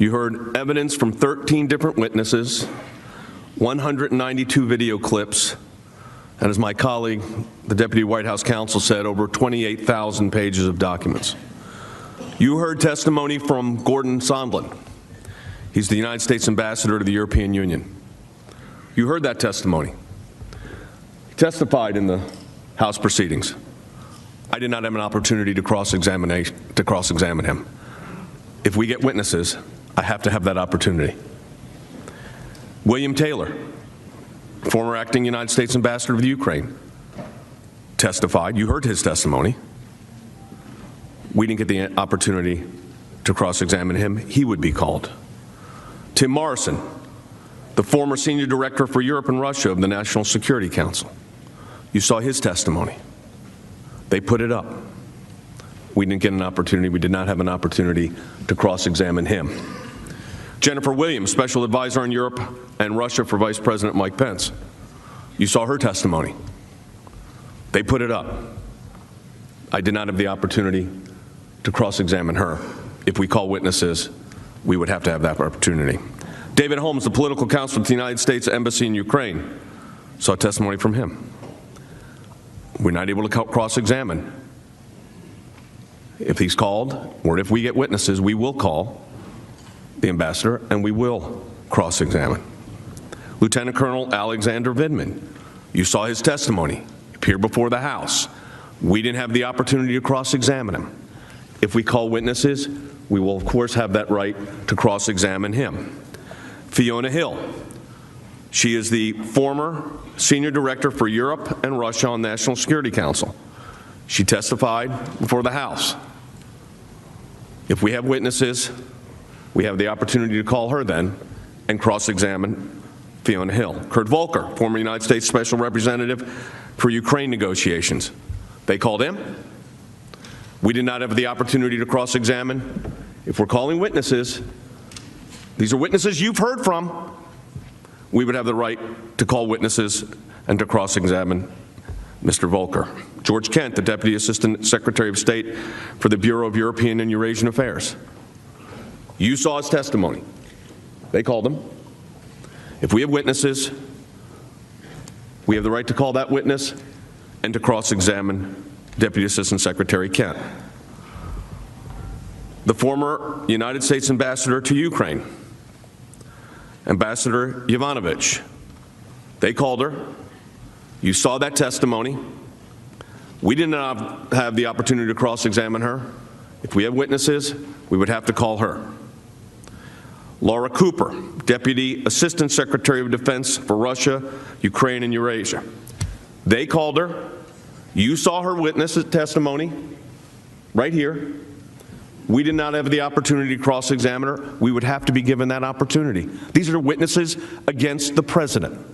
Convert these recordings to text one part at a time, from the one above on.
You heard evidence from 13 different witnesses, 192 video clips, and as my colleague, the Deputy White House Counsel, said, over 28,000 pages of documents. You heard testimony from Gordon Sondland. He's the United States Ambassador to the European Union. You heard that testimony. He testified in the House proceedings. I did not have an opportunity to cross-examine him. If we get witnesses, I have to have that opportunity. William Taylor, former acting United States Ambassador to the Ukraine, testified. You heard his testimony. We didn't get the opportunity to cross-examine him. He would be called. Tim Morrison, the former senior director for Europe and Russia of the National Security Council. You saw his testimony. They put it up. We didn't get an opportunity. We did not have an opportunity to cross-examine him. Jennifer Williams, special advisor on Europe and Russia for Vice President Mike Pence. You saw her testimony. They put it up. I did not have the opportunity to cross-examine her. If we call witnesses, we would have to have that opportunity. David Holmes, the political counsel at the United States Embassy in Ukraine, saw testimony from him. We're not able to cross-examine. If he's called, or if we get witnesses, we will call the ambassador and we will cross-examine. Lieutenant Colonel Alexander Vindman, you saw his testimony. He appeared before the House. We didn't have the opportunity to cross-examine him. If we call witnesses, we will, of course, have that right to cross-examine him. Fiona Hill, she is the former senior director for Europe and Russia on National Security Council. She testified before the House. If we have witnesses, we have the opportunity to call her then and cross-examine Fiona Hill. Kurt Volker, former United States Special Representative for Ukraine negotiations. They called him. We did not have the opportunity to cross-examine. If we're calling witnesses, these are witnesses you've heard from, we would have the right to call witnesses and to cross-examine Mr. Volker. George Kent, the Deputy Assistant Secretary of State for the Bureau of European and Eurasian Affairs. You saw his testimony. They called him. If we have witnesses, we have the right to call that witness and to cross-examine Deputy Assistant Secretary Kent. The former United States Ambassador to Ukraine, Ambassador Yovanovitch, they called her. You saw that testimony. We did not have the opportunity to cross-examine her. If we have witnesses, we would have to call her. Laura Cooper, Deputy Assistant Secretary of Defense for Russia, Ukraine, and Eurasia. They called her. You saw her witness testimony right here. We did not have the opportunity to cross-examine her. We would have to be given that opportunity. These are witnesses against the president.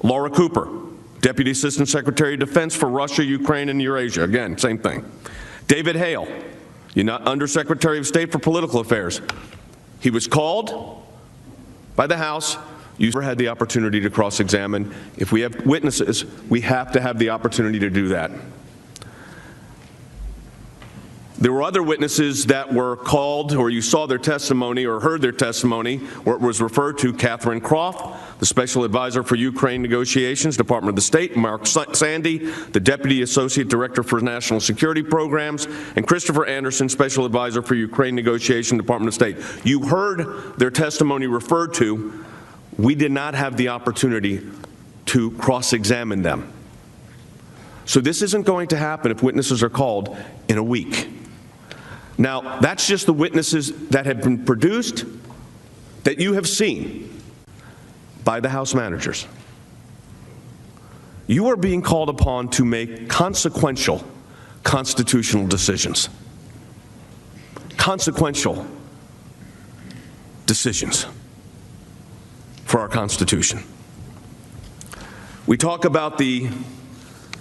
Laura Cooper, Deputy Assistant Secretary of Defense for Russia, Ukraine, and Eurasia. Again, same thing. David Hale, Undersecretary of State for Political Affairs. He was called by the House. You never had the opportunity to cross-examine. If we have witnesses, we have to have the opportunity to do that. There were other witnesses that were called, or you saw their testimony or heard their testimony, where it was referred to: Catherine Croft, the Special Advisor for Ukraine Negotiations, Department of the State; Mark Sandy, the Deputy Associate Director for National Security Programs; and Christopher Anderson, Special Advisor for Ukraine Negotiation, Department of State. You heard their testimony referred to. We did not have the opportunity to cross-examine them. So this isn't going to happen if witnesses are called in a week. Now, that's just the witnesses that have been produced that you have seen by the House managers. You are being called upon to make consequential constitutional decisions. Consequential decisions for our Constitution. We talk about the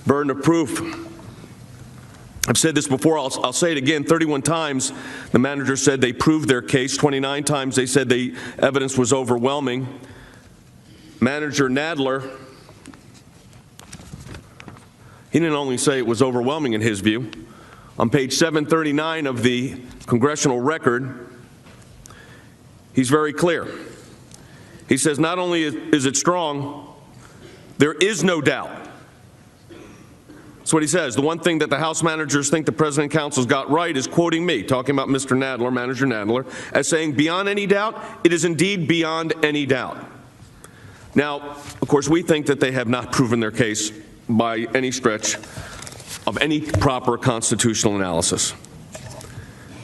burden of proof. I've said this before, I'll say it again. 31 times the manager said they proved their case. 29 times they said the evidence was overwhelming. Manager Nadler, he didn't only say it was overwhelming in his view. On page 739 of the congressional record, He's very clear. He says not only is it strong, there is no doubt. That's what he says. The one thing that the House managers think the President and Council's got right is quoting me, talking about Mr. Nadler, Manager Nadler, as saying, beyond any doubt, it is indeed beyond any doubt. Now, of course, we think that they have not proven their case by any stretch of any proper constitutional analysis.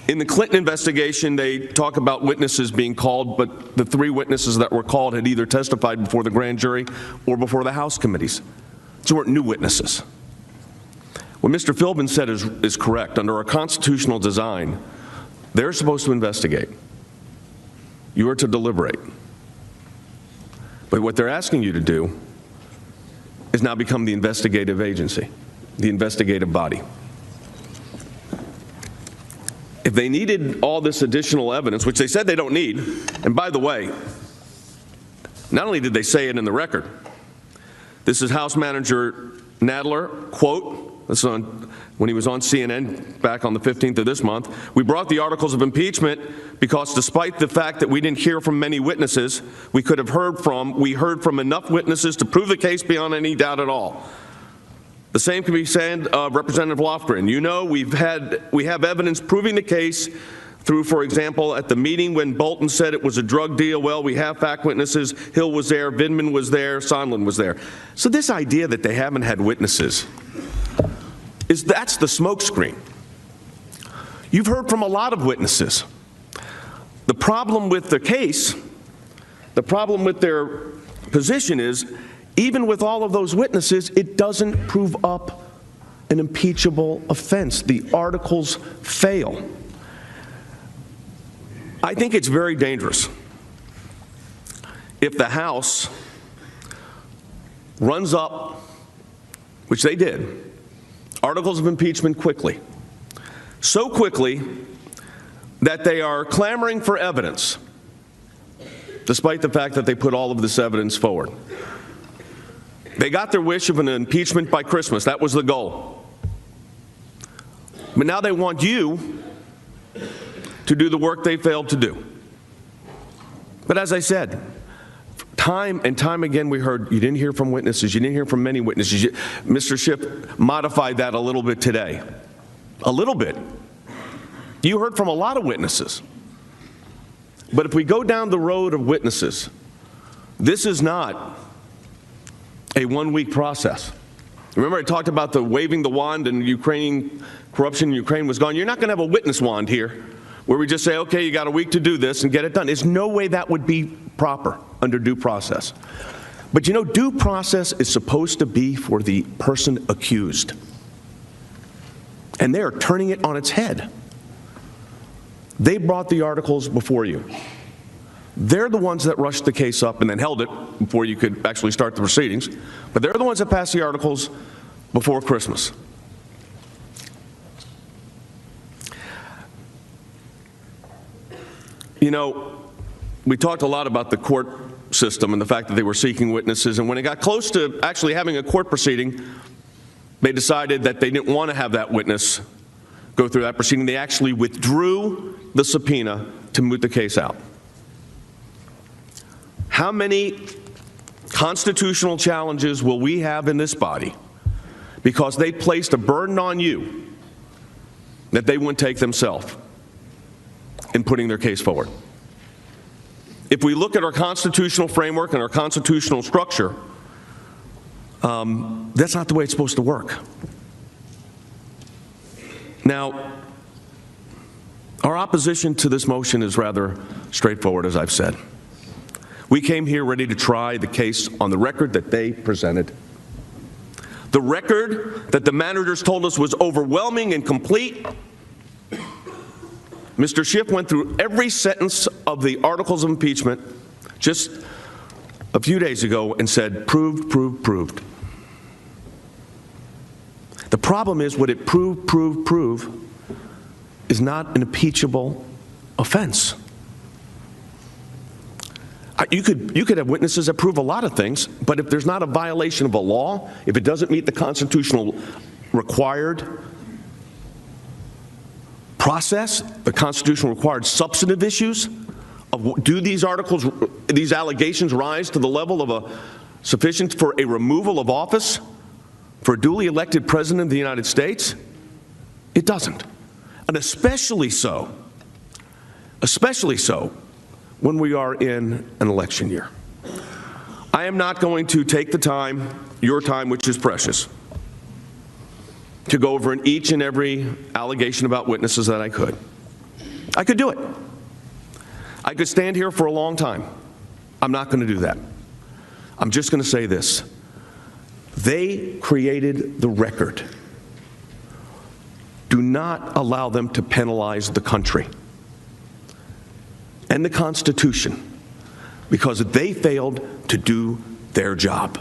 In the Clinton investigation, they talk about witnesses being called, but the 3 witnesses that were called had either testified before the grand jury or before the House committees. So weren't new witnesses. What Mr. Philbin said is correct. Under our constitutional design, they're supposed to investigate. You are to deliberate. But what they're asking you to do is now become the investigative agency, the investigative body. If they needed all this additional evidence, which they said they don't need, and by the way, not only did they say it in the record, this is House Manager Nadler, quote, this is when he was on CNN back on the 15th of this month, we brought the articles of impeachment because despite the fact that we didn't hear from many witnesses, we heard from enough witnesses to prove the case beyond any doubt at all. The same can be said of Representative Lofgren. You know, we have evidence proving the case through, for example, at the meeting when Bolton said it was a drug deal. Well, we have fact witnesses. Hill was there, Vindman was there, Sondland was there. So this idea that they haven't had witnesses, that's the smokescreen. You've heard from a lot of witnesses. The problem with their case, the problem with their position is, even with all of those witnesses, it doesn't prove up an impeachable offense. The articles fail. I think it's very dangerous if the House runs up, which they did, articles of impeachment quickly. So quickly that they are clamoring for evidence, despite the fact that they put all of this evidence forward. They got their wish of an impeachment by Christmas. That was the goal. But now they want you to do the work they failed to do. But as I said, time and time again we heard you didn't hear from witnesses, you didn't hear from many witnesses. Mr. Schiff modified that a little bit today. A little bit. You heard from a lot of witnesses. But if we go down the road of witnesses, this is not a one-week process. Remember I talked about the waving the wand and Ukrainian corruption in Ukraine was gone. You're not going to have a witness wand here where we just say, okay, you got a week to do this and get it done. There's no way that would be proper under due process. But you know, due process is supposed to be for the person accused. And they are turning it on its head. They brought the articles before you. They're the ones that rushed the case up and then held it before you could actually start the proceedings. But they're the ones that passed the articles before Christmas. You know, we talked a lot about the court system and the fact that they were seeking witnesses. And when it got close to actually having a court proceeding, they decided that they didn't want to have that witness go through that proceeding. They actually withdrew the subpoena to moot the case out. How many constitutional challenges will we have in this body because they placed a burden on you that they wouldn't take themselves in putting their case forward? If we look at our constitutional framework and our constitutional structure, that's not the way it's supposed to work. Now, our opposition to this motion is rather straightforward, as I've said. We came here ready to try the case on the record that they presented. The record that the managers told us was overwhelming and complete. Mr. Schiff went through every sentence of the articles of impeachment just a few days ago and said, proved, proved, proved. The problem is what it prove is not an impeachable offense. You could have witnesses that prove a lot of things, but if there's not a violation of a law, if it doesn't meet the constitutional required process, the constitutional required substantive issues Do these allegations rise to the level of sufficient for a removal of office for a duly elected president of the United States? It doesn't. And especially so when we are in an election year. I am not going to take the time, your time, which is precious, to go over in each and every allegation about witnesses that I could. I could do it. I could stand here for a long time. I'm not going to do that. I'm just going to say this. They created the record. Do not allow them to penalize the country and the Constitution because they failed to do their job.